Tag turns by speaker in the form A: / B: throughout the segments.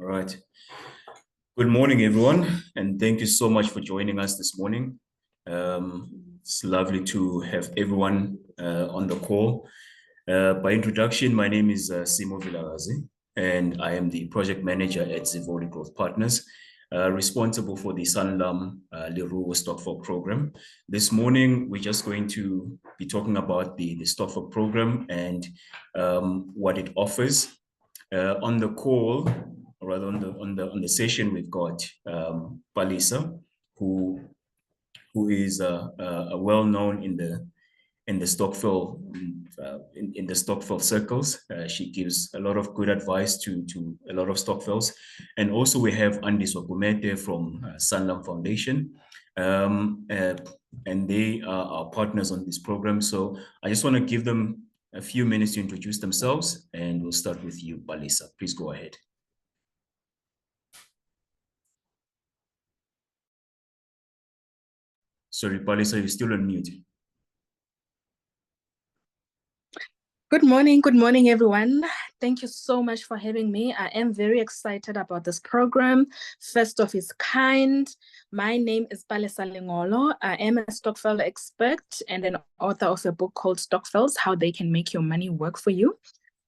A: All right. Good morning, everyone, and thank you so much for joining us this morning. It's lovely to have everyone on the call. By introduction, my name is Simo Vilagazi, and I am the project manager at Zivoli Growth Partners, responsible for the Sanlam Leruo Stokvel program. This morning, we're just going to be talking about the Stokvel program and what it offers. On the call, or rather on the session, we've got Palisa, who is well-known in the Stokvel in the Stokvel circles. She gives a lot of good advice to a lot of Stokvels. And also we have Andy Sokumete from Sanlam Foundation. And they are our partners on this program. So I just want to give them a few minutes to introduce themselves, and we'll start with you, Palisa. Please go ahead. Sorry, Palisa, you're still on mute.
B: Good morning, everyone. Thank you so much for having me. I am very excited about this program, first of its kind. My name is Palisa Lengolo. I am a Stokvel expert and an author of a book called Stokvels, How They Can Make Your Money Work For You.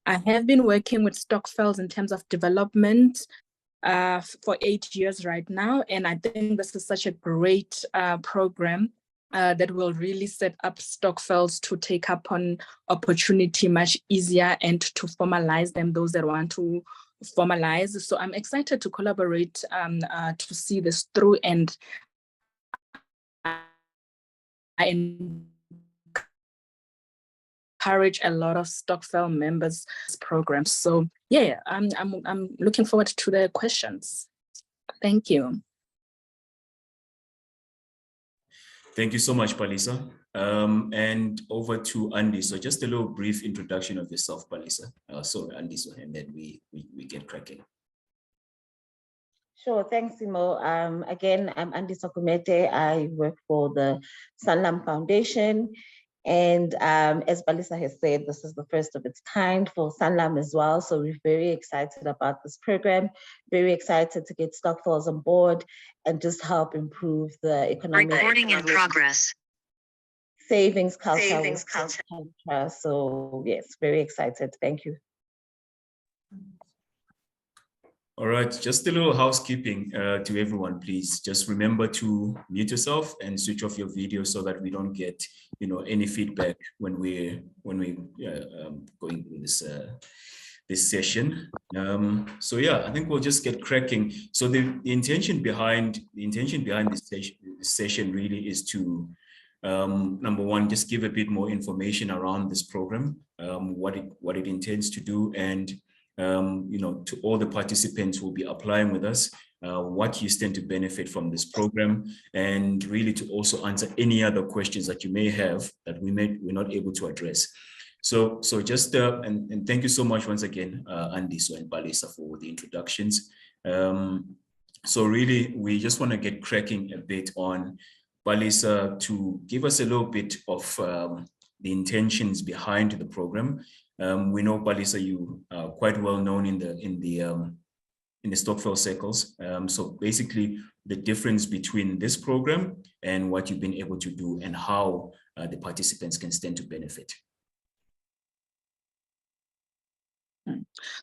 B: I have been working with Stokvels in terms of development for 8 years right now, and I think this is such a great program that will really set up Stokvels to take up on opportunity much easier and to formalize them, those that want to formalize. So I'm excited to collaborate to see this through, and I encourage a lot of Stokvel members program. So yeah, I'm looking forward to the questions. Thank you.
A: Thank you so much, Palisa. And over to Andy. So just a little brief introduction of yourself, Palisa. So Andy, and then we get cracking.
C: Sure, thanks, Simo. Again, I'm Andy Sokumete. I work for the Sanlam Foundation. And as Palisa has said, this is the first of its kind for Sanlam as well. So we're very excited about this program, very excited to get Stokvels on board and just help improve the economic
D: Recording in progress.
C: Savings culture. So yes, very excited. Thank you.
A: All right, just a little housekeeping to everyone, please. Just remember to mute yourself and switch off your video so that we don't get, any feedback when we're going through this session. So yeah, I think we'll just get cracking. So the intention behind this session really is to number one, just give a bit more information around this program, what it intends to do, and to all the participants who will be applying with us, what you stand to benefit from this program, and really to also answer any other questions that you may have that we're not able to address. So just and thank you so much once again, Andy and Palisa, for the introductions. So really, we just want to get cracking a bit on Palisa to give us a little bit of the intentions behind the program. We know, Palisa, you are quite well known in the Stokvel circles. So basically, the difference between this program and what you've been able to do, and how the participants can stand to benefit.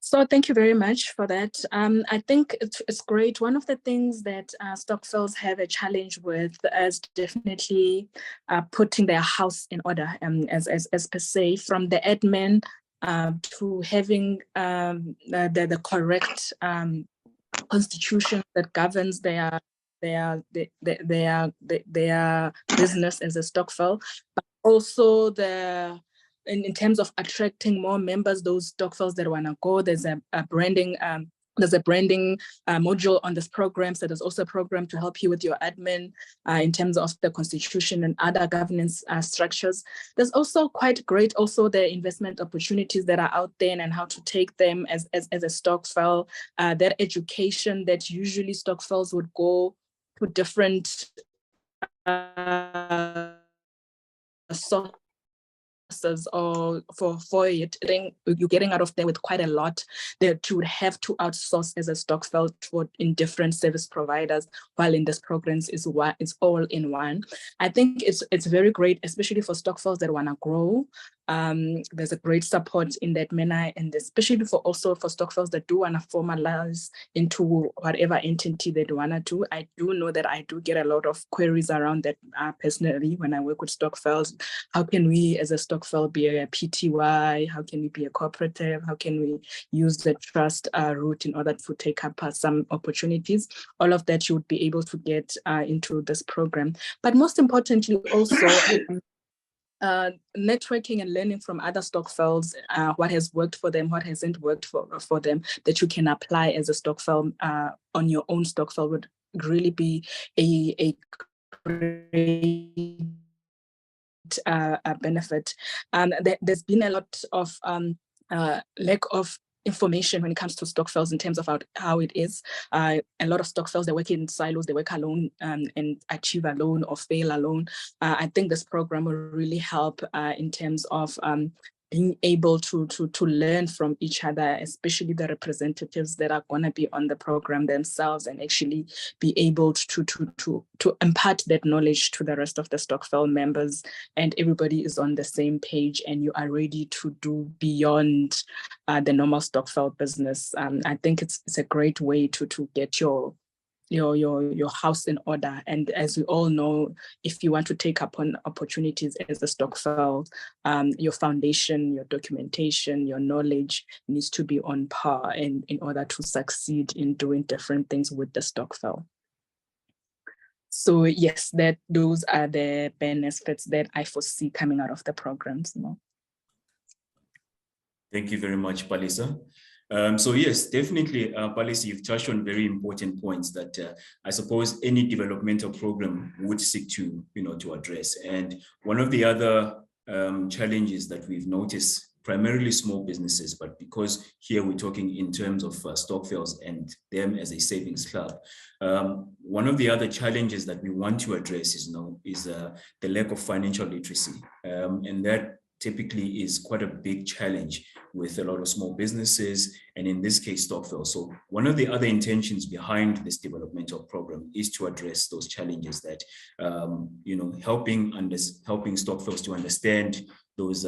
B: So thank you very much for that. I think it's great. One of the things that Stokvels have a challenge with is definitely putting their house in order, as per se, from the admin to having the correct constitution that governs their business as a Stokvel, but also in terms of attracting more members, those Stokvels that want to go. There's a branding module on this program. So there's also a program to help you with your admin in terms of the constitution and other governance structures. There's also quite great the investment opportunities that are out there and how to take them as a Stokvel. That education that usually Stokvels would go to different or for it, you're getting out of there with quite a lot that you would have to outsource as a Stokvel in different service providers, while in this program is all in one. I think it's very great, especially for Stokvels that want to grow. There's a great support in that manner, and especially also for Stokvels that do want to formalize into whatever entity they want to do. I do know that I do get a lot of queries around that personally when I work with Stokvels. How can we as a Stokvel be a PTY? How can we be a cooperative? How can we use the trust route in order to take up some opportunities? All of that you would be able to get into this program. But most importantly also, networking and learning from other Stokvels, what has worked for them, what hasn't worked for them, that you can apply as a Stokvel on your own Stokvel would really be a great benefit. There's been a lot of lack of information when it comes to Stokvels in terms of how it is. A lot of Stokvels, they work in silos, they work alone and achieve alone or fail alone. I think this program will really help in terms of being able to learn from each other, especially the representatives that are going to be on the program themselves, and actually be able to impart that knowledge to the rest of the Stokvel members, and everybody is on the same page and you are ready to do beyond the normal Stokvel business. I think it's a great way to get your house in order. And as we all know, if you want to take up on opportunities as a Stokvel, your foundation, your documentation, your knowledge needs to be on par in order to succeed in doing different things with the Stokvel. So yes, those are the benefits that I foresee coming out of the programs.
A: Thank you very much, Palisa. So yes, definitely, Palisa, you've touched on very important points that I suppose any developmental program would seek to, to address. And one of the other challenges that we've noticed, primarily small businesses, but because here we're talking in terms of Stokvels and them as a savings club, one of the other challenges that we want to address is the lack of financial literacy, and that typically is quite a big challenge with a lot of small businesses, and in this case, Stokvel. So one of the other intentions behind this developmental program is to address those challenges that, helping Stokvels to understand those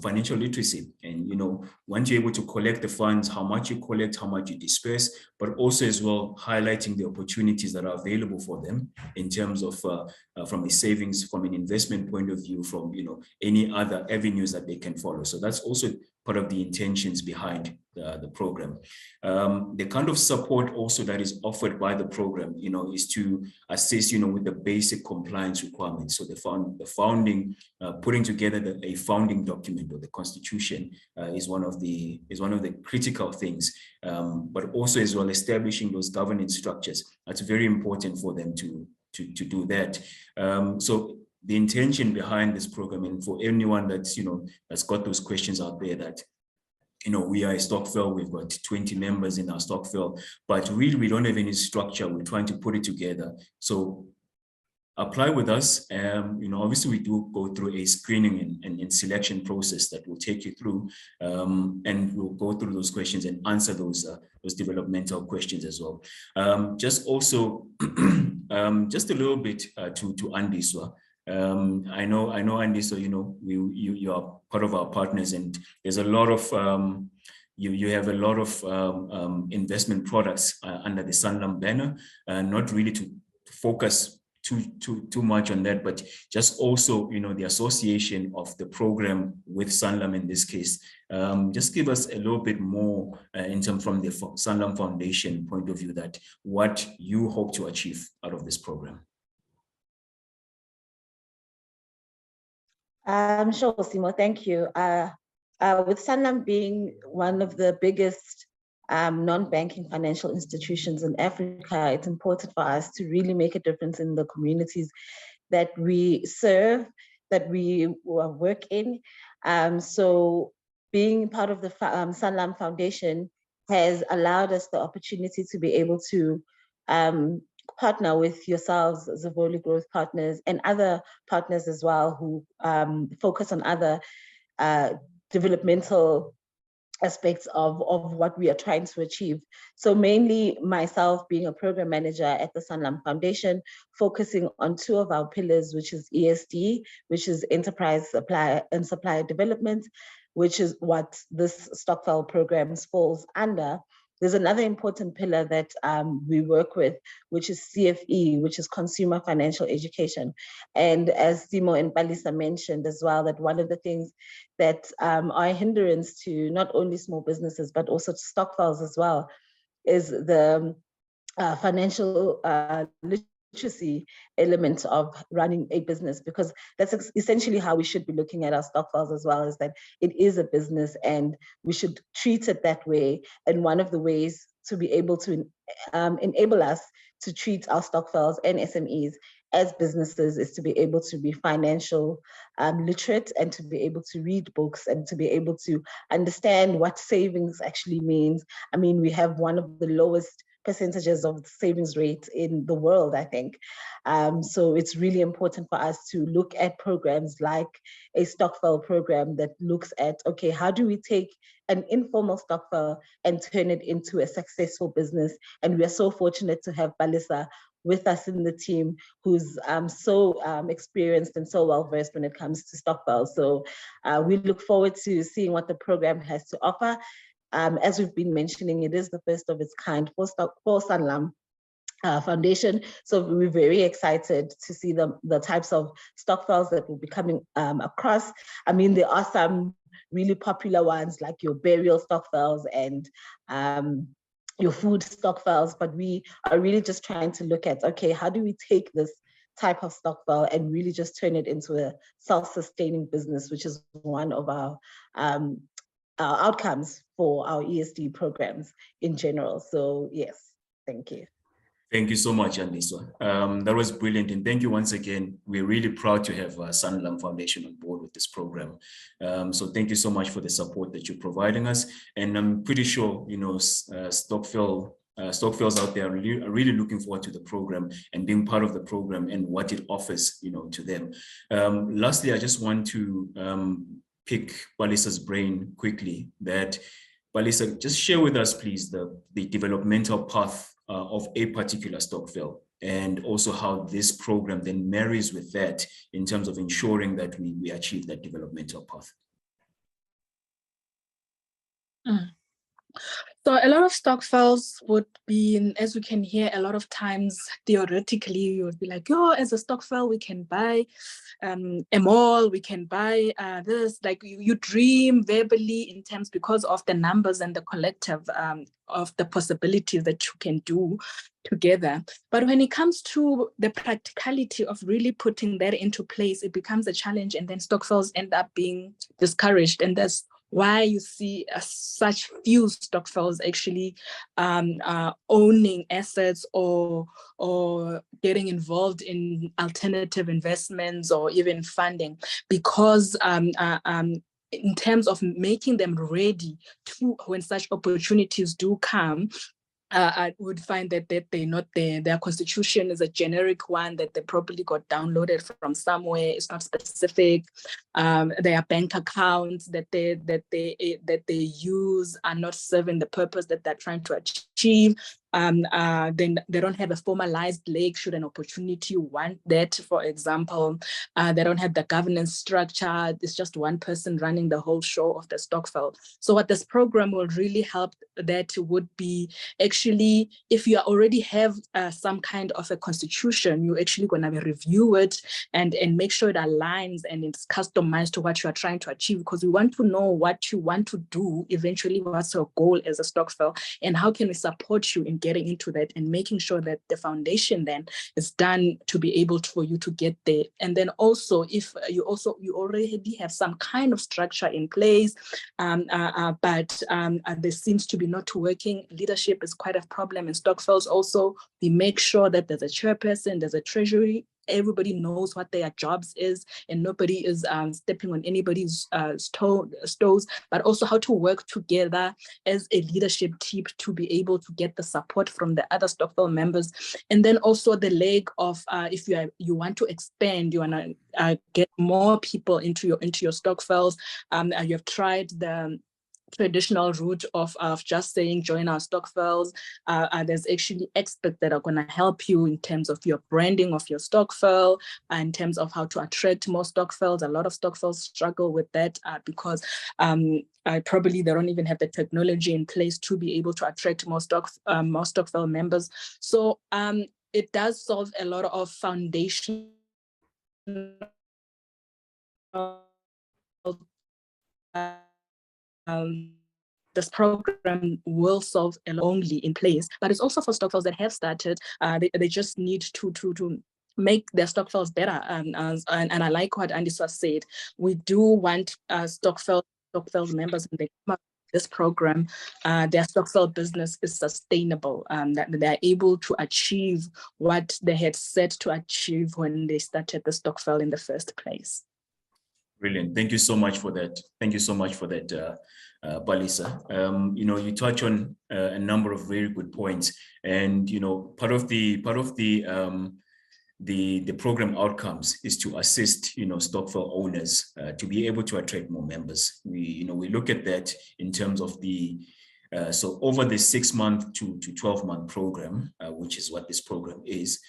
A: financial literacy, and once you're able to collect the funds, how much you collect, how much you disperse, but also as well highlighting the opportunities that are available for them in terms of from a savings, from an investment point of view, from any other avenues that they can follow. So that's also part of the intentions behind the program. The kind of support also that is offered by the program, is to assist, with the basic compliance requirements. So the founding, putting together a founding document, or the constitution, is one of the critical things. But also as well establishing those governance structures. That's very important for them to do that. So the intention behind this program, and for anyone that's that's got those questions out there, that we are a Stokvel, we've got 20 members in our Stokvel, but really we don't have any structure. We're trying to put it together. So apply with us. Obviously we do go through a screening and selection process that will take you through, and we'll go through those questions and answer those developmental questions as well. Just also, just a little bit to Andiswa. I know Andy, so you are part of our partners, and there's a lot of you have a lot of investment products under the Sanlam banner, not really to focus too much on that, but just also the association of the program with Sanlam in this case. Just give us a little bit more in terms from the Sanlam Foundation point of view, that what you hope to achieve out of this program.
C: Sure, Simo, thank you. With Sanlam being one of the biggest non-banking financial institutions in Africa, it's important for us to really make a difference in the communities that we serve, that we work in. So being part of the Sanlam Foundation has allowed us the opportunity to be able to partner with yourselves, Zavoli Growth Partners, and other partners as well who focus on other developmental aspects of what we are trying to achieve. So mainly myself being a program manager at the Sanlam Foundation, focusing on two of our pillars, which is ESD, which is enterprise supply and supplier development, which is what this Stokvel programs falls under. There's another important pillar that we work with, which is CFE, which is consumer financial education. And as Simo and Balisa mentioned as well, that one of the things that are a hindrance to not only small businesses, but also to Stokvels as well, is the financial literacy element of running a business, because that's essentially how we should be looking at our Stokvels as well, is that it is a business and we should treat it that way. And one of the ways to be able to enable us to treat our Stokvels and SMEs as businesses is to be able to be financial literate and to be able to read books and to be able to understand what savings actually means. I mean, we have one of the lowest percentages of the savings rate in the world, I think. So it's really important for us to look at programs like a Stokvel program that looks at, okay, how do we take an informal Stokvel and turn it into a successful business? And we are so fortunate to have Balisa with us in the team, who's so experienced and so well-versed when it comes to Stokvel. So we look forward to seeing what the program has to offer. As we've been mentioning, it is the first of its kind for Sanlam Foundation. So we're very excited to see the types of Stokvels that will be coming across. I mean, there are some really popular ones like your burial Stokvels and your food Stokvels, but we are really just trying to look at, okay, how do we take this type of Stokvel and really just turn it into a self-sustaining business, which is one of our outcomes for our ESD programs in general. So yes, thank you.
A: Thank you so much, Andiswa. That was brilliant. And thank you once again. We're really proud to have Sanlam Foundation on board with this program. So thank you so much for the support that you're providing us. And I'm pretty sure, you know, Stokvels out there are really looking forward to the program and being part of the program and what it offers, you know, to them. Lastly, I just want to pick Balisa's brain quickly, that Balisa, just share with us, please, the developmental path of a particular Stokvel, and also how this program then marries with that in terms of ensuring that we achieve that developmental path.
B: So a lot of Stokvels would be, as we can hear, a lot of times theoretically you would be like, oh, as a Stokvel we can buy a mall, we can buy this, like you dream verbally in terms because of the numbers and the collective of the possibilities that you can do together. But when it comes to the practicality of really putting that into place, it becomes a challenge, and then Stokvels end up being discouraged. And that's why you see such few Stokvels actually owning assets or getting involved in alternative investments or even funding, because in terms of making them ready to when such opportunities do come, I would find that they're not there. Their constitution is a generic one that they probably got downloaded from somewhere. It's not specific. Their bank accounts that they use are not serving the purpose that they're trying to achieve. Then they don't have a formalized leg should an opportunity want that, for example. They don't have the governance structure. It's just one person running the whole show of the Stokvel. So what this program will really help that would be actually, if you already have some kind of a constitution, you're actually going to review it and make sure it aligns and it's customized to what you are trying to achieve, because we want to know what you want to do eventually, what's your goal as a Stokvel, and how can we support you in getting into that and making sure that the foundation then is done to be able for you to get there. And then also, if you already have some kind of structure in place, but there seems to be not working, leadership is quite a problem in Stokvels. Also, we make sure that there's a chairperson, there's a treasury everybody knows what their jobs is, and nobody is stepping on anybody's toes, but also how to work together as a leadership team to be able to get the support from the other Stokvel members. And then also the leg of if you want to expand, you want to get more people into your Stokvels. You have tried the traditional route of just saying join our Stokvels. There's actually experts that are going to help you in terms of your branding of your Stokvel, in terms of how to attract more Stokvels. A lot of Stokvels struggle with that because probably they don't even have the technology in place to be able to attract more Stokvel members. So it does solve a lot of foundation this program will solve only in place, but it's also for Stokvels that have started. They just need to make their Stokvels better. And I like what Andiswa said. We do want Stokvels members, when they come up with this program, their Stokvel business is sustainable, that they're able to achieve what they had set to achieve when they started the Stokvel in the first place.
A: Brilliant. Thank you so much for that. Thank you so much for that, Balisa. You touch on a number of very good points, and part of the program outcomes is to assist Stokvel owners to be able to attract more members. We look at that in terms of the so over the 6-month to 12-month program, which is what this program is,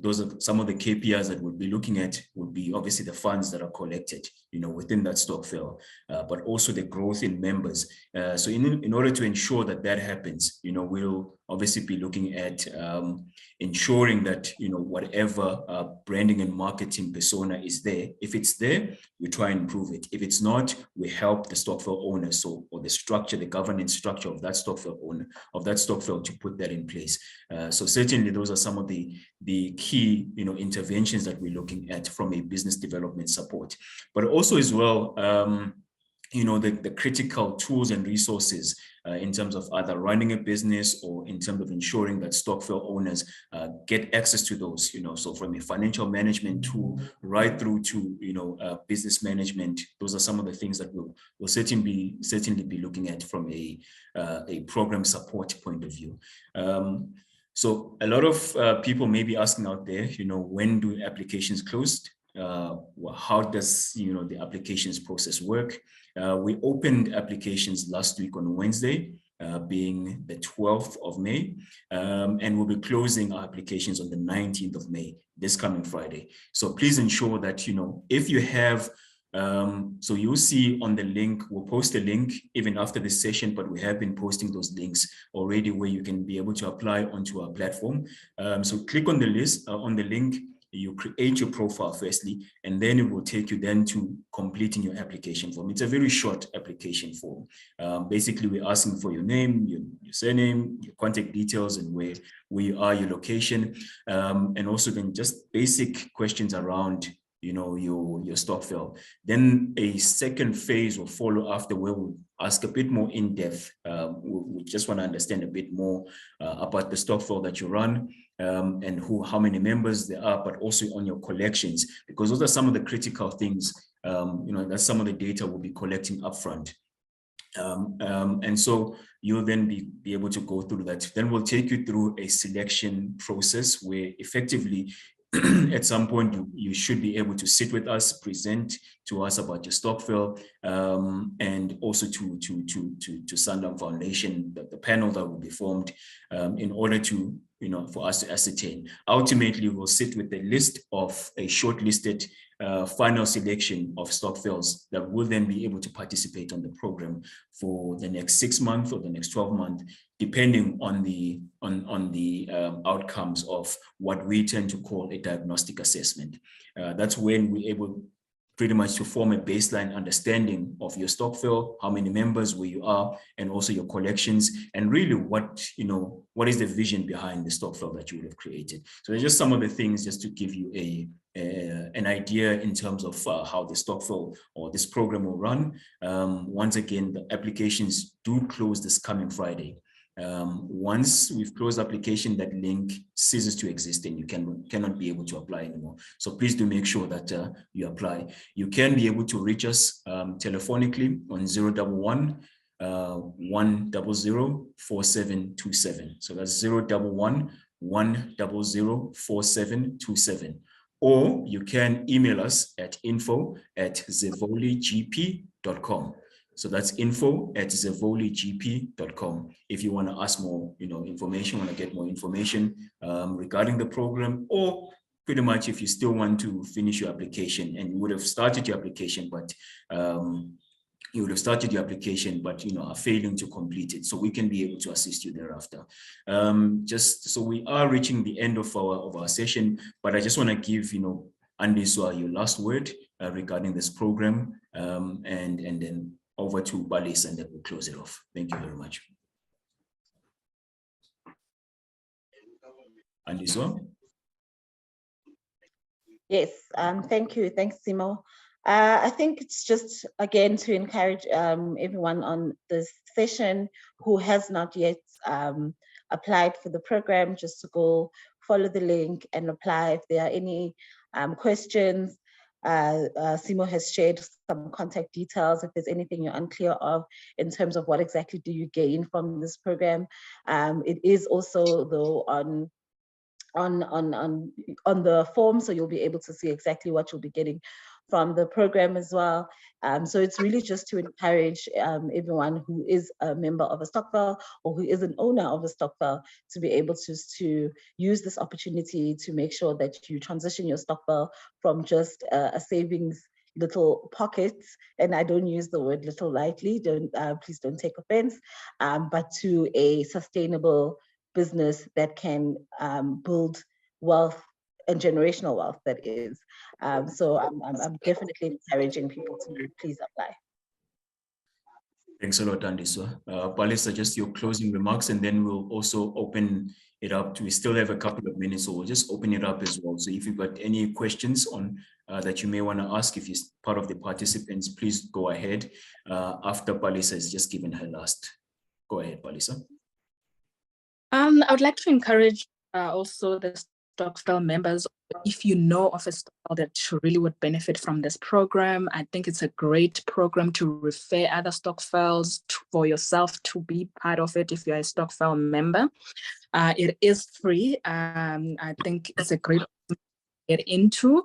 A: those are some of the KPIs that we'll be looking at. Would be obviously the funds that are collected, within that Stokvel, but also the growth in members. So in order to ensure that that happens, we'll obviously be looking at ensuring that, whatever branding and marketing persona is there, if it's there, we try and improve it. If it's not, we help the Stokvel owner, or the structure, the governance structure of that Stokvel owner, of that Stokvel, to put that in place. So certainly those are some of the key, interventions that we're looking at from a business development support. But also as well, the critical tools and resources in terms of either running a business or in terms of ensuring that Stokvel owners get access to those, so from a financial management tool right through to, business management. Those are some of the things that we'll certainly be looking at from a program support point of view. So a lot of people may be asking out there, when do applications close? How does the applications process work? We opened applications last week on Wednesday, being the 12th of May, and we'll be closing our applications on the 19th of May, this coming Friday. So please ensure that, if you have, so you'll see on the link, we'll post a link even after this session, but we have been posting those links already where you can be able to apply onto our platform. So click on the list, on the link. You create your profile firstly, and then it will take you then to completing your application form. It's a very short application form. Basically, we're asking for your name, your surname, your contact details, and where you are, your location, and also then just basic questions around your Stokvel. Then a second phase will follow after, where we'll ask a bit more in depth. We just want to understand a bit more about the Stokvel that you run, and how many members there are, but also on your collections, because those are some of the critical things. That's some of the data we'll be collecting upfront. And so you'll then be able to go through that. Then we'll take you through a selection process where effectively at some point you should be able to sit with us, present to us about your Stokvel, and also to Sanlam Foundation, the panel that will be formed in order to, for us to ascertain. Ultimately, we'll sit with a list of a shortlisted final selection of Stokvels that will then be able to participate on the program for the next 6 months or the next 12 months, depending on the outcomes of what we tend to call a diagnostic assessment. That's when we're able pretty much to form a baseline understanding of your Stokvel, how many members, where you are, and also your collections, and really what is the vision behind the Stokvel that you would have created. So there's just some of the things just to give you an idea in terms of how the Stokvel or this program will run. Once again, the applications do close this coming Friday. Once we've closed application, that link ceases to exist and you cannot be able to apply anymore. So please do make sure that you apply. You can be able to reach us telephonically on 011 100 4727. So that's 011 100 4727. Or you can email us at info@zevoligp.com. So that's info@zevoligp.com. If you want to ask more, information, want to get more information regarding the program, or pretty much if you still want to finish your application and you would have started your application, but are failing to complete it, so we can be able to assist you thereafter. Just so we are reaching the end of our session, but I just want to give Andiswa your last word regarding this program, and then over to Balis, and then we'll close it off. Thank you very much. Andiswa?
C: Yes, thank you. Thanks, Simo. I think it's just, again, to encourage everyone on this session who has not yet applied for the program, just to go follow the link and apply. If there are any questions, Simo has shared some contact details. If there's anything you're unclear of in terms of what exactly do you gain from this program, it is also though on the form, so you'll be able to see exactly what you'll be getting from the program as well. So it's really just to encourage everyone who is a member of a Stokvel or who is an owner of a Stokvel to be able to use this opportunity to make sure that you transition your Stokvel from just a savings little pockets, and I don't use the word little lightly, please don't take offense, but to a sustainable business that can build wealth and generational wealth, that is. So I'm definitely encouraging people to please apply.
A: Thanks a lot, Andiswa. Palisa, just your closing remarks, and then we'll also open it up we still have a couple of minutes, so we'll just open it up as well. So if you've got any questions on that you may want to ask, if you're part of the participants, please go ahead after Palisa has just given her last. Go ahead, Palisa.
B: I would like to encourage also the Stokvel members, if you know of a Stokvel that really would benefit from this program, I think it's a great program to refer other Stokvels for yourself to be part of it if you're a Stokvel member. It is free. I think it's a great to get into.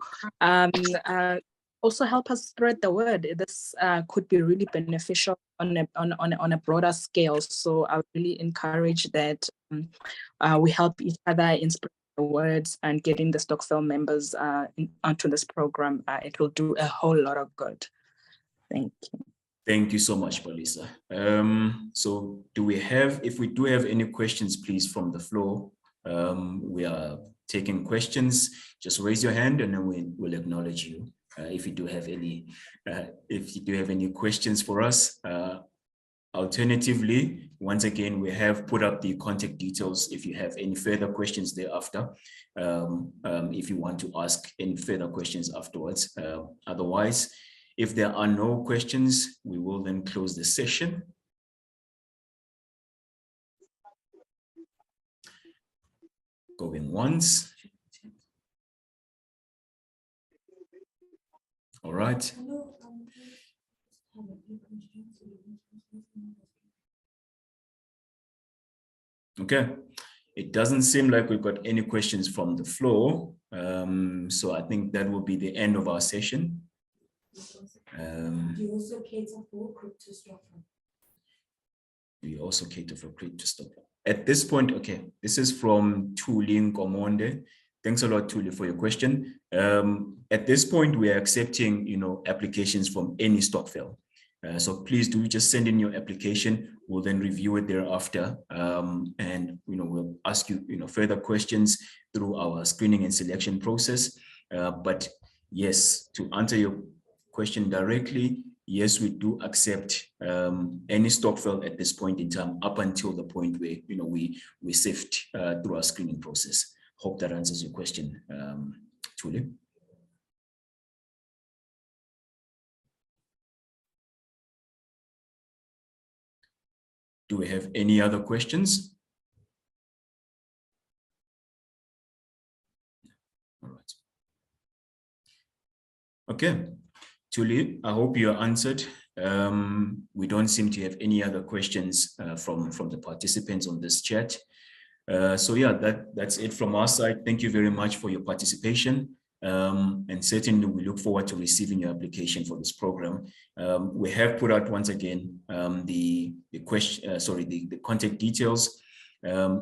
B: Also help us spread the word. This could be really beneficial on a broader scale. So I really encourage that we help each other in spreading the words and getting the Stokvel members onto this program. It will do a whole lot of good. Thank you.
A: Thank you so much, Palisa. So if we do have any questions, please, from the floor, we are taking questions. Just raise your hand and then we'll acknowledge you. If you do have any questions for us. Alternatively, once again, we have put up the contact details if you have any further questions thereafter, if you want to ask any further questions afterwards. Otherwise, if there are no questions, we will then close the session. Going once. All right. Okay. It doesn't seem like we've got any questions from the floor. So I think that will be the end of our session. Do you also cater for crypto Stokvel? We also cater for crypto Stokvel. At this point, okay, this is from Tuli Ngomonde. Thanks a lot, Tuli, for your question. At this point, we are accepting, applications from any Stokvel. So please do just send in your application. We'll then review it thereafter, and we'll ask you, further questions through our screening and selection process. But yes, to answer your question directly, yes, we do accept any Stokvel at this point in time, up until the point where we sift through our screening process. Hope that answers your question, Tuli. Do we have any other questions? All right. Okay, Tuli, I hope you are answered. We don't seem to have any other questions from the participants on this chat. So yeah, that's it from our side. Thank you very much for your participation. And certainly we look forward to receiving your application for this program. We have put out once again the contact details.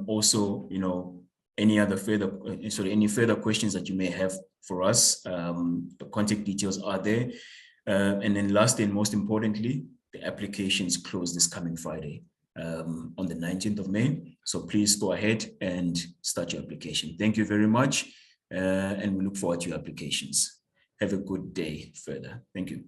A: Also, you know, any further questions that you may have for us, the contact details are there. And then last and most importantly, the applications close this coming Friday on the 19th of May. So please go ahead and start your application. Thank you very much. And we look forward to your applications. Have a good day further. Thank you.